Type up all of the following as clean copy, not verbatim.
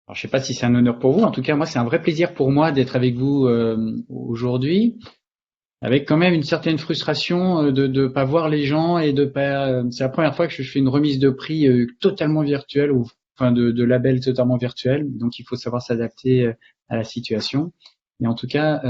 Alors, je sais pas si c'est un honneur pour vous. En tout cas, moi, c'est un vrai plaisir pour moi d'être avec vous aujourd'hui, avec quand même une certaine frustration de pas voir les gens et de pas. C'est la première fois que je fais une remise de prix totalement virtuelle ou enfin de label totalement virtuel. Donc, il faut savoir s'adapter à la situation. Et en tout cas,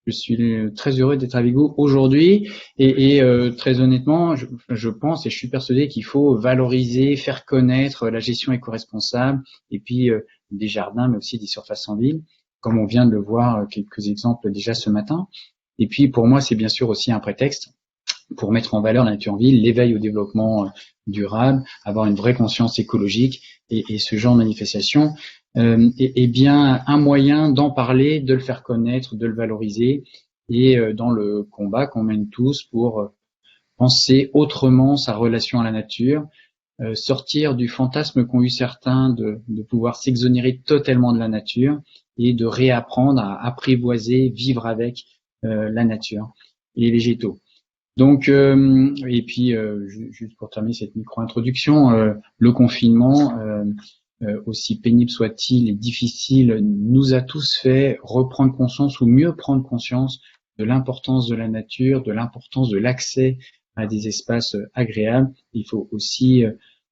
je suis très heureux d'être avec vous aujourd'hui et très honnêtement, je pense et je suis persuadé qu'il faut valoriser, faire connaître la gestion éco-responsable et puis des jardins, mais aussi des surfaces en ville, comme on vient de le voir quelques exemples déjà ce matin. Et puis pour moi, c'est bien sûr aussi un prétexte pour mettre en valeur la nature en ville, l'éveil au développement durable, avoir une vraie conscience écologique et ce genre de manifestation est bien un moyen d'en parler, de le faire connaître, de le valoriser et dans le combat qu'on mène tous pour penser autrement sa relation à la nature, sortir du fantasme qu'ont eu certains de pouvoir s'exonérer totalement de la nature et de réapprendre à apprivoiser, vivre avec la nature et les végétaux. Donc, et puis, juste pour terminer cette micro-introduction, le confinement, aussi pénible soit-il et difficile, nous a tous fait reprendre conscience ou mieux prendre conscience de l'importance de la nature, de l'importance de l'accès à des espaces agréables. Il faut aussi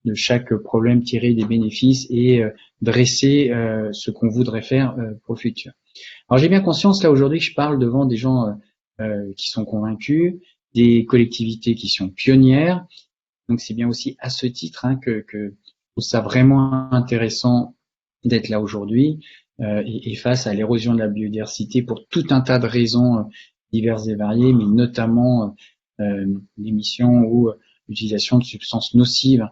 de chaque problème tirer des bénéfices et dresser ce qu'on voudrait faire pour le futur. Alors j'ai bien conscience là aujourd'hui que je parle devant des gens qui sont convaincus, des collectivités qui sont pionnières. Donc c'est bien aussi à ce titre que je trouve ça vraiment intéressant d'être là aujourd'hui et face à l'érosion de la biodiversité pour tout un tas de raisons diverses et variées, mais notamment l'émission ou l'utilisation de substances nocives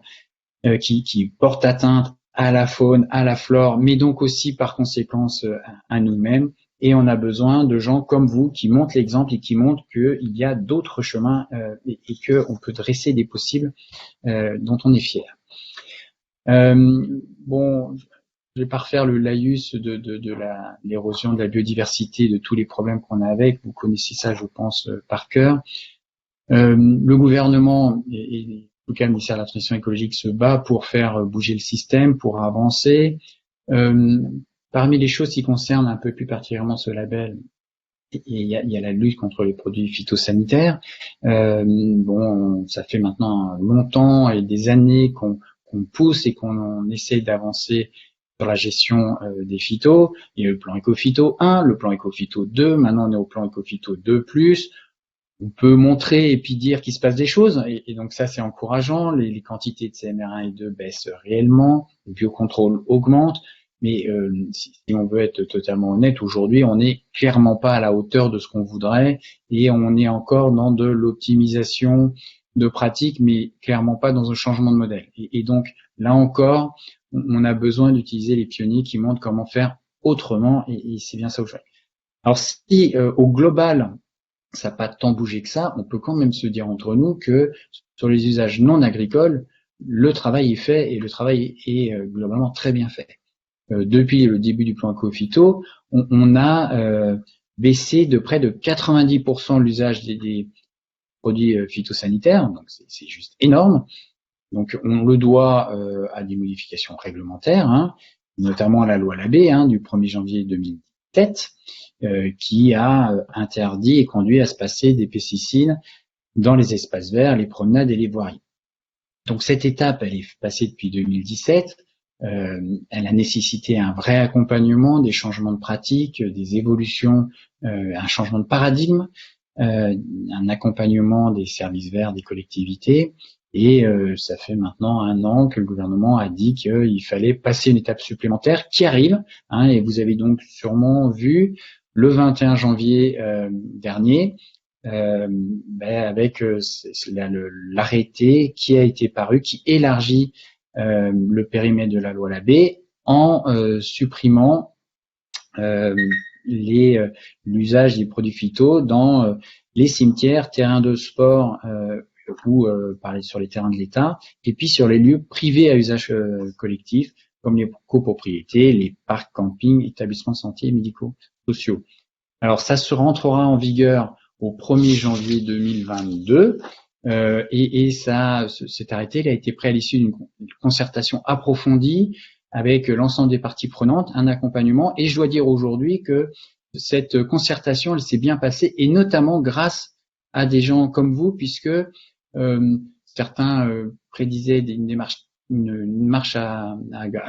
qui portent atteinte à la faune, à la flore, mais donc aussi par conséquence à nous-mêmes. Et on a besoin de gens comme vous qui montrent l'exemple et qui montrent qu'il y a d'autres chemins et qu'on peut dresser des possibles dont on est fier. Bon, je vais pas refaire le laïus de l'érosion de la biodiversité, de tous les problèmes qu'on a avec. Vous connaissez ça, je pense, par cœur. Le gouvernement et en tout cas le ministère de la Transition écologique se bat pour faire bouger le système, pour avancer. Parmi les choses qui concernent un peu plus particulièrement ce label, il y a la lutte contre les produits phytosanitaires. Bon, ça fait maintenant longtemps et des années qu'on pousse et qu'on essaie d'avancer sur la gestion des phytos. Il y a le plan Éco-Phyto 1, le plan Éco-Phyto 2, maintenant on est au plan Éco-Phyto 2+. On peut montrer et puis dire qu'il se passe des choses, et donc ça c'est encourageant. Les quantités de CMR1 et 2 baissent réellement, le biocontrôle augmente, mais si on veut être totalement honnête, aujourd'hui on n'est clairement pas à la hauteur de ce qu'on voudrait, et on est encore dans de l'optimisation de pratiques, mais clairement pas dans un changement de modèle. Et donc là encore, on a besoin d'utiliser les pionniers qui montrent comment faire autrement, et c'est bien ça aujourd'hui. Alors si au global, ça n'a pas tant bougé que ça, on peut quand même se dire entre nous que sur les usages non agricoles, le travail est fait et le travail est globalement très bien fait. Depuis le début du plan Éco-Phyto, on a baissé de près de 90% l'usage des produits phytosanitaires, donc c'est juste énorme. Donc on le doit à des modifications réglementaires, notamment à la loi Labbé du 1er janvier 2007, qui a interdit et conduit à se passer des pesticides dans les espaces verts, les promenades et les voiries. Donc cette étape, elle est passée depuis 2017. Elle a nécessité un vrai accompagnement, des changements de pratiques, des évolutions, un changement de paradigme, un accompagnement des services verts des collectivités. Et ça fait maintenant 1 an que le gouvernement a dit qu'il fallait passer une étape supplémentaire qui arrive. Et vous avez donc sûrement vu le 21 janvier dernier, avec l'arrêté qui a été paru, qui élargit le périmètre de la loi Labbé en supprimant l'usage des produits phytos dans les cimetières, terrains de sport ou sur les terrains de l'État, et puis sur les lieux privés à usage collectif, comme les copropriétés, les parcs campings, établissements de santé et médico-sociaux. Alors ça se rentrera en vigueur au 1er janvier 2022, et cet arrêté il a été pris à l'issue d'une concertation approfondie avec l'ensemble des parties prenantes, un accompagnement. Et je dois dire aujourd'hui que cette concertation, elle s'est bien passée, et notamment grâce à des gens comme vous, puisque certains prédisaient une marche à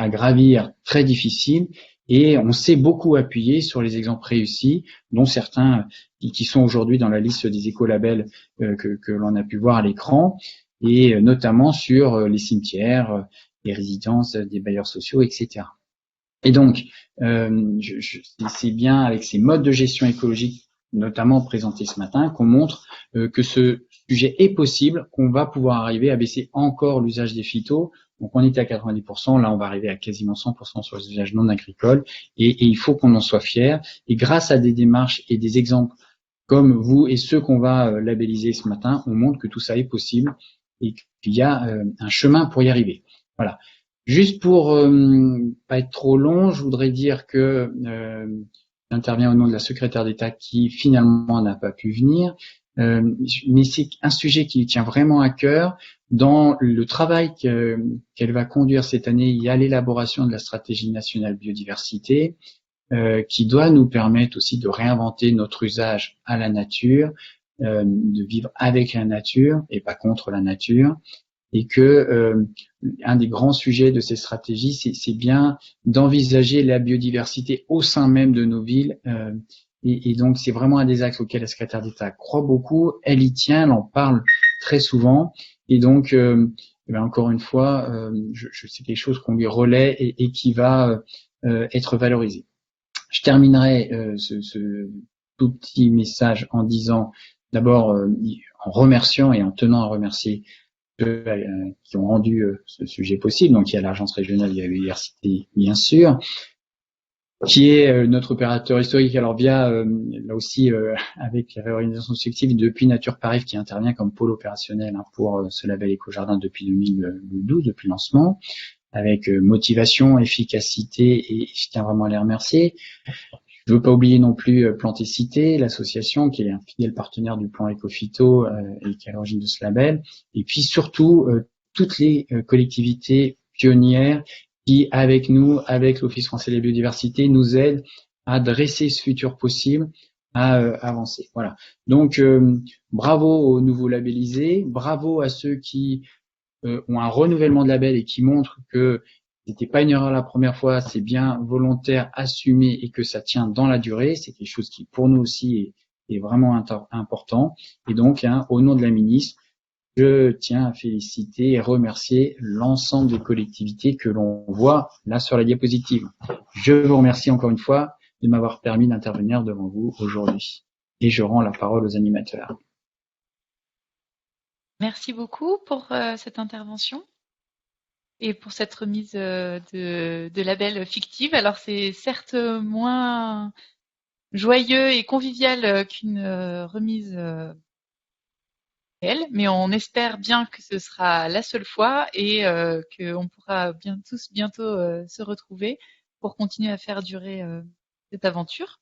gravir très difficile, et on s'est beaucoup appuyé sur les exemples réussis, dont certains qui sont aujourd'hui dans la liste des écolabels que l'on a pu voir à l'écran, et notamment sur les cimetières, les résidences des bailleurs sociaux, etc. Et donc, c'est bien avec ces modes de gestion écologique, notamment présentés ce matin, qu'on montre que ce sujet est possible, qu'on va pouvoir arriver à baisser encore l'usage des phytos. Donc, on était à 90%, là, on va arriver à quasiment 100% sur les usages non agricoles, et il faut qu'on en soit fier. Et grâce à des démarches et des exemples comme vous et ceux qu'on va labelliser ce matin, on montre que tout ça est possible et qu'il y a un chemin pour y arriver. Voilà. Juste pour pas être trop long, je voudrais dire que j'interviens au nom de la secrétaire d'État qui finalement n'a pas pu venir, mais c'est un sujet qui lui tient vraiment à cœur. Dans le travail qu'elle va conduire cette année, il y a l'élaboration de la stratégie nationale biodiversité, qui doit nous permettre aussi de réinventer notre usage à la nature, de vivre avec la nature et pas contre la nature, et que un des grands sujets de ces stratégies, c'est bien d'envisager la biodiversité au sein même de nos villes, et donc c'est vraiment un des axes auxquels la secrétaire d'État croit beaucoup. Elle y tient, elle en parle très souvent, et donc encore une fois, c'est quelque chose qu'on lui relaie et qui va être valorisé. Je terminerai ce tout petit message en disant d'abord, en remerciant et en tenant à remercier ceux qui ont rendu ce sujet possible. Donc il y a l'Agence régionale, il y a l'UIRCT bien sûr, qui est notre opérateur historique. Alors via là aussi avec la réorganisation successive depuis Nature Paris qui intervient comme pôle opérationnel pour ce label Éco-Jardin depuis 2012, depuis le lancement, avec motivation, efficacité, et je tiens vraiment à les remercier. Je ne veux pas oublier non plus Plantécité, l'association qui est un fidèle partenaire du plan Éco-Phyto et qui est à l'origine de ce label. Et puis surtout, toutes les collectivités pionnières qui, avec nous, avec l'Office français de la biodiversité, nous aident à dresser ce futur possible, à avancer. Voilà. Donc, bravo aux nouveaux labellisés, bravo à ceux qui ont un renouvellement de label et qui montrent que c'était pas une erreur la première fois, c'est bien volontaire, assumé et que ça tient dans la durée. C'est quelque chose qui, pour nous aussi, est vraiment important. Et donc, au nom de la ministre, je tiens à féliciter et remercier l'ensemble des collectivités que l'on voit là sur la diapositive. Je vous remercie encore une fois de m'avoir permis d'intervenir devant vous aujourd'hui. Et je rends la parole aux animateurs. Merci beaucoup pour cette intervention et pour cette remise de label fictive. Alors c'est certes moins joyeux et convivial qu'une remise réelle, mais on espère bien que ce sera la seule fois et qu'on pourra tous bientôt se retrouver pour continuer à faire durer cette aventure.